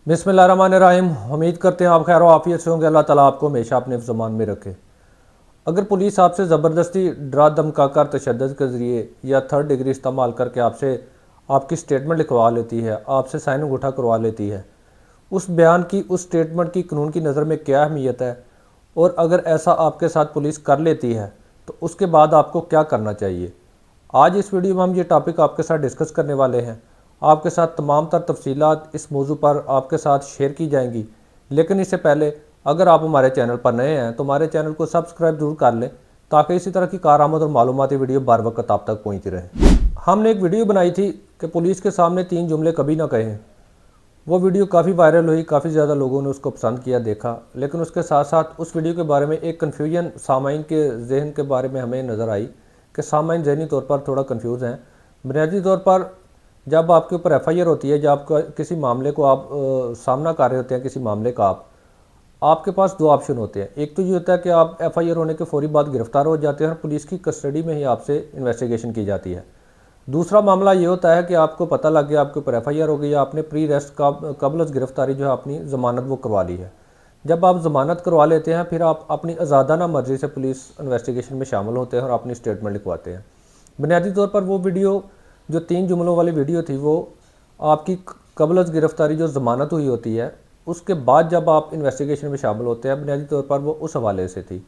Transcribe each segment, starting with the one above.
बिस्मिल्लाहिर्रहमानिर्रहीम। उम्मीद करते हैं आप खैर आफियत से होंगे। अल्लाह ताला आपको हमेशा अपने ज़मान में रखे। अगर पुलिस आपसे ज़बरदस्ती डरा धमका कर तशद्दुद के ज़रिए या थर्ड डिग्री इस्तेमाल करके आपसे आपकी स्टेटमेंट लिखवा लेती है, आपसे साइन अंगूठा करवा लेती है, उस बयान की, उस स्टेटमेंट की कानून की नज़र में क्या अहमियत है, और अगर ऐसा आपके साथ पुलिस कर लेती है तो उसके बाद आपको क्या करना चाहिए। आज इस वीडियो में हम ये टॉपिक आपके साथ डिस्कस करने वाले हैं। आपके साथ तमाम तर तफसीलात इस मौजू पर आपके साथ शेयर की जाएंगी। लेकिन इससे पहले अगर आप हमारे चैनल पर नए हैं तो हमारे चैनल को सब्सक्राइब जरूर कर लें, ताकि इसी तरह की कारआमद और मालूमाती वीडियो बार वक्त आप तक पहुँचती रहे। हमने एक वीडियो बनाई थी कि पुलिस के सामने 3 जुमले कभी ना कहें। वो वीडियो काफ़ी वायरल हुई, काफ़ी ज़्यादा लोगों ने उसको पसंद किया, देखा। लेकिन उसके साथ साथ उस वीडियो के बारे में एक कन्फ्यूजन सामाइन के जहन के बारे में हमें नज़र आई कि सामाइन जहनी तौर पर थोड़ा कन्फ्यूज़ हैं। बुनियादी तौर पर जब आपके ऊपर एफआईआर होती है, जब आपका किसी मामले को आप सामना कर रहे होते हैं, किसी मामले का आपके पास 2 ऑप्शन होते हैं। एक तो ये होता है कि आप एफआईआर होने के फ़ौरी बाद गिरफ्तार हो जाते हैं और पुलिस की कस्टडी में ही आपसे इन्वेस्टिगेशन की जाती है। दूसरा मामला ये होता है कि आपको पता लग गया, आपके ऊपर एफआईआर हो गई, आपने प्री अरेस्ट कबल गिरफ्तारी जो है अपनी ज़मानत वो करवा ली है। जब आप ज़मानत करवा लेते हैं, फिर आप अपनी आज़ादाना मर्ज़ी से पुलिस इन्वेस्टिगेशन में शामिल होते हैं और अपनी स्टेटमेंट लिखवाते हैं। बुनियादी तौर पर वो वीडियो, जो 3 जुमलों वाली वीडियो थी, वो आपकी कबल गिरफ्तारी जो ज़मानत हुई होती है उसके बाद जब आप इन्वेस्टिगेशन में शामिल होते हैं, बुनियादी तौर पर वो उस हवाले से थी।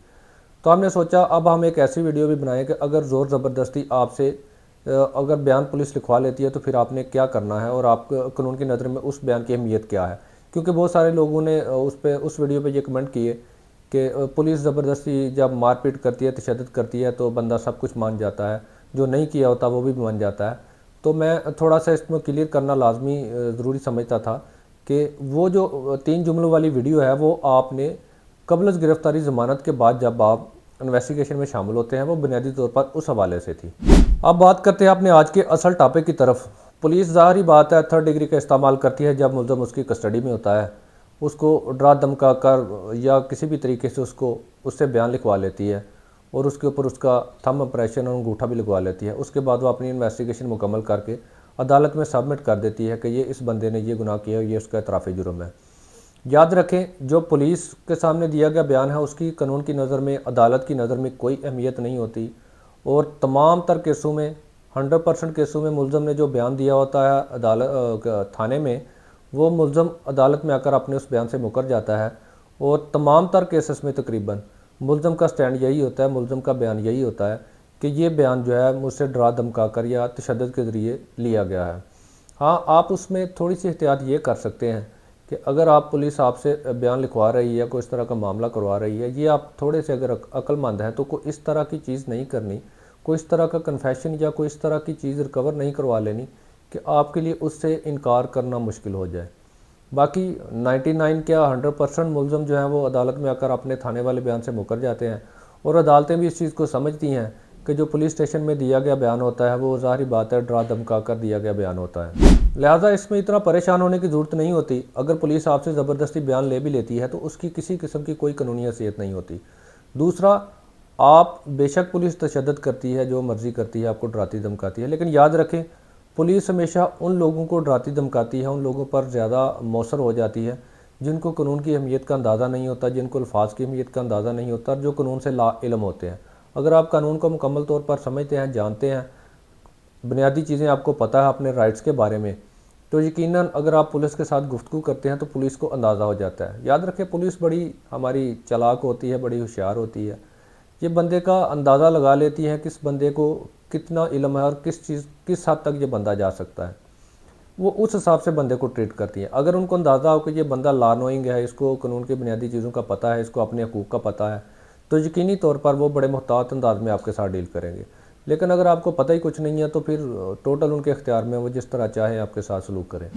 तो हमने सोचा अब हम एक ऐसी वीडियो भी बनाएं कि अगर ज़ोर ज़बरदस्ती आपसे अगर बयान पुलिस लिखवा लेती है तो फिर आपने क्या करना है और आप कानून की नज़र में उस बयान की अहमियत क्या है। क्योंकि बहुत सारे लोगों ने उस वीडियो पे ये कमेंट किए कि पुलिस ज़बरदस्ती जब मारपीट करती है, तशद्दुद करती है, तो बंदा सब कुछ मान जाता है, जो नहीं किया होता वो भी मान जाता है। तो मैं थोड़ा सा इसमें क्लियर करना लाजमी ज़रूरी समझता था कि वो जो 3 जुमलों वाली वीडियो है वो आपने कबल गिरफ्तारी ज़मानत के बाद जब आप इन्वेस्टिगेशन में शामिल होते हैं, वो बुनियादी तौर पर उस हवाले से थी। अब बात करते हैं अपने आज के असल टॉपिक की तरफ। पुलिस ज़ाहिर बात है थर्ड डिग्री का इस्तेमाल करती है जब मुलज़म उसकी कस्टडी में होता है, उसको डरा धमका कर या किसी भी तरीके से उससे बयान लिखवा लेती है और उसके ऊपर उसका थंब इंप्रेशन और अंगूठा भी लगवा लेती है। उसके बाद वो अपनी इन्वेस्टिगेशन मुकम्मल करके अदालत में सबमिट कर देती है कि ये इस बंदे ने ये गुनाह किया, ये उसका इतराफ़ी जुर्म है। याद रखें, जो पुलिस के सामने दिया गया बयान है उसकी कानून की नज़र में, अदालत की नज़र में कोई अहमियत नहीं होती। और तमाम तर केसों में, 100% केसों में मुलज़म ने जो बयान दिया होता है अदालत थाने में, वो मुलज़म अदालत में आकर अपने उस बयान से मुकर जाता है। और तमाम तर केसेस में तकरीबन मुलज़म का स्टैंड यही होता है, मुलज़म का बयान यही होता है कि ये बयान जो है मुझसे डरा धमका कर या तशद्दुद के ज़रिए लिया गया है। हाँ, आप उसमें थोड़ी सी एहतियात ये कर सकते हैं कि अगर आप पुलिस आपसे बयान लिखवा रही है, कोई इस तरह का मामला करवा रही है, ये आप थोड़े से अगर अक्लमंद हैं तो कोई इस तरह की चीज़ नहीं करनी, कोई इस तरह का कन्फेशन या कोई इस तरह की चीज़ रिकवर नहीं करवा लेनी कि आपके लिए उससे इनकार करना मुश्किल हो जाए। बाकी 99 क्या 100% मुलज़म जो हैं वो अदालत में आकर अपने थाने वाले बयान से मुकर जाते हैं। और अदालतें भी इस चीज़ को समझती हैं कि जो पुलिस स्टेशन में दिया गया बयान होता है वो ज़ाहिर बात है डरा धमका कर दिया गया बयान होता है। लिहाजा इसमें इतना परेशान होने की ज़रूरत नहीं होती। अगर पुलिस आपसे ज़बरदस्ती बयान ले भी लेती है तो उसकी किसी किस्म की कोई कानूनी हैसियत नहीं होती। दूसरा, आप बेशक पुलिस तशद्दुद करती है, जो मर्ज़ी करती है, आपको डराती धमकाती है, लेकिन याद रखें पुलिस हमेशा उन लोगों को डराती धमकाती है, उन लोगों पर ज़्यादा मौसर हो जाती है जिनको कानून की अहमियत का अंदाज़ा नहीं होता, जिनको अल्फाज की अहमियत का अंदाज़ा नहीं होता, जो कानून से ला इल्म होते हैं। अगर आप कानून को मुकम्मल तौर पर समझते हैं, जानते हैं, बुनियादी चीज़ें आपको पता है अपने राइट्स के बारे में, तो यकीनन अगर आप पुलिस के साथ गुफ्तगू करते हैं तो पुलिस को अंदाज़ा हो जाता है। याद रखें, पुलिस बड़ी हमारी चालाक होती है, बड़ी होशियार होती है। ये बंदे का अंदाज़ा लगा लेती है किस बंदे को कितना इल्म है और किस हद तक ये बंदा जा सकता है। वो उस हिसाब से बंदे को ट्रीट करती है। अगर उनको अंदाज़ा हो कि ये बंदा लॉ नोइंग है, इसको कानून की बुनियादी चीज़ों का पता है, इसको अपने हकूक़ का पता है, तो यकीनी तौर पर वो बड़े मुहतात अंदाज में आपके साथ डील करेंगे। लेकिन अगर आपको पता ही कुछ नहीं है तो फिर टोटल उनके इख्तियार में, वो जिस तरह चाहे आपके साथ सलूक करें।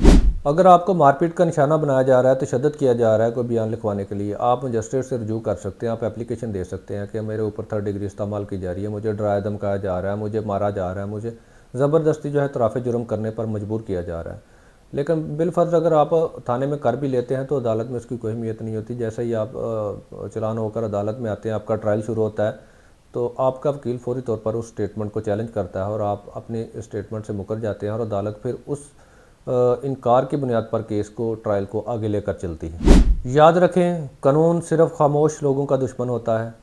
अगर आपको मारपीट का निशाना बनाया जा रहा है, तशद्दुद किया जा रहा है कोई बयान लिखवाने के लिए, आप मजिस्ट्रेट से रजू कर सकते हैं, आप एप्लीकेशन दे सकते हैं कि मेरे ऊपर थर्ड डिग्री इस्तेमाल की जा रही है, मुझे डराया धमकाया जा रहा है, मुझे मारा जा रहा है, मुझे ज़बरदस्ती जो है इतराफ़ जुर्म करने पर मजबूर किया जा रहा है। लेकिन बिलफर्ज अगर आप थाने में कर भी लेते हैं तो अदालत में उसकी कोई अहमियत नहीं होती। जैसे ही आप चलान होकर अदालत में आते हैं, आपका ट्रायल शुरू होता है, तो आपका वकील फौरी तौर पर उस स्टेटमेंट को चैलेंज करता है और आप अपनी स्टेटमेंट से मुकर जाते हैं और अदालत फिर उस इनकार की बुनियाद पर केस को ट्रायल को आगे लेकर चलती है। याद रखें, कानून सिर्फ खामोश लोगों का दुश्मन होता है,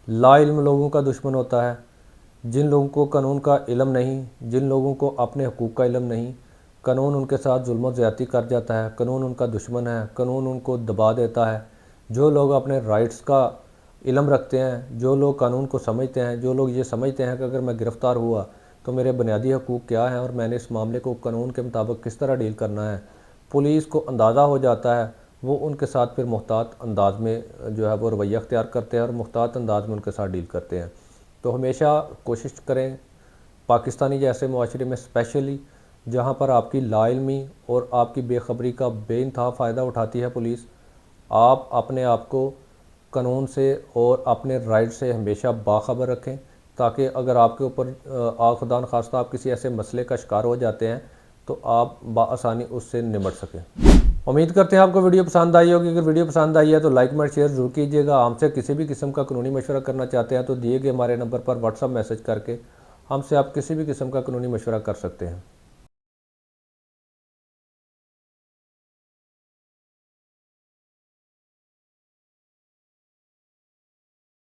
लाइल्म लोगों का दुश्मन होता है। जिन लोगों को कानून का इल्म नहीं, जिन लोगों को अपने हकूक़ का इल्म नहीं, कानून उनके साथ जुल्म और ज़्यादती कर जाता है। कानून उनका दुश्मन है, कानून उनको दबा देता है। जो लोग अपने राइट्स का इल्म रखते हैं, जो लोग कानून को समझते हैं, जो लोग ये समझते हैं कि अगर मैं गिरफ़्तार हुआ तो मेरे बुनियादी हकूक़ क्या हैं और मैंने इस मामले को कानून के मुताबिक किस तरह डील करना है, पुलिस को अंदाज़ा हो जाता है, वो उनके साथ फिर मुहतात अंदाज में जो है वो रवैया अख्तियार करते हैं और मुहतात अंदाज में उनके साथ डील करते हैं। तो हमेशा कोशिश करें, पाकिस्तानी जैसे मुआशरे में स्पेशली, जहाँ पर आपकी लाइल्मी और आपकी बेखबरी का बेइंतहा फ़ायदा उठाती है पुलिस, आप अपने आप को कानून से और अपने राइट से हमेशा बाखबर रखें, ताकि अगर आपके ऊपर खुदा न खास्ता आप किसी ऐसे मसले का शिकार हो जाते हैं तो आप बआसानी उससे निपट सकें। उम्मीद करते हैं आपको वीडियो पसंद आई होगी। अगर वीडियो पसंद आई है तो लाइक कमेंट शेयर जरूर कीजिएगा। हमसे किसी भी किस्म का कानूनी मशवरा करना चाहते हैं तो दिए गए हमारे नंबर पर व्हाट्सएप मैसेज करके हमसे आप किसी भी किस्म का कानूनी मशवरा कर सकते हैं।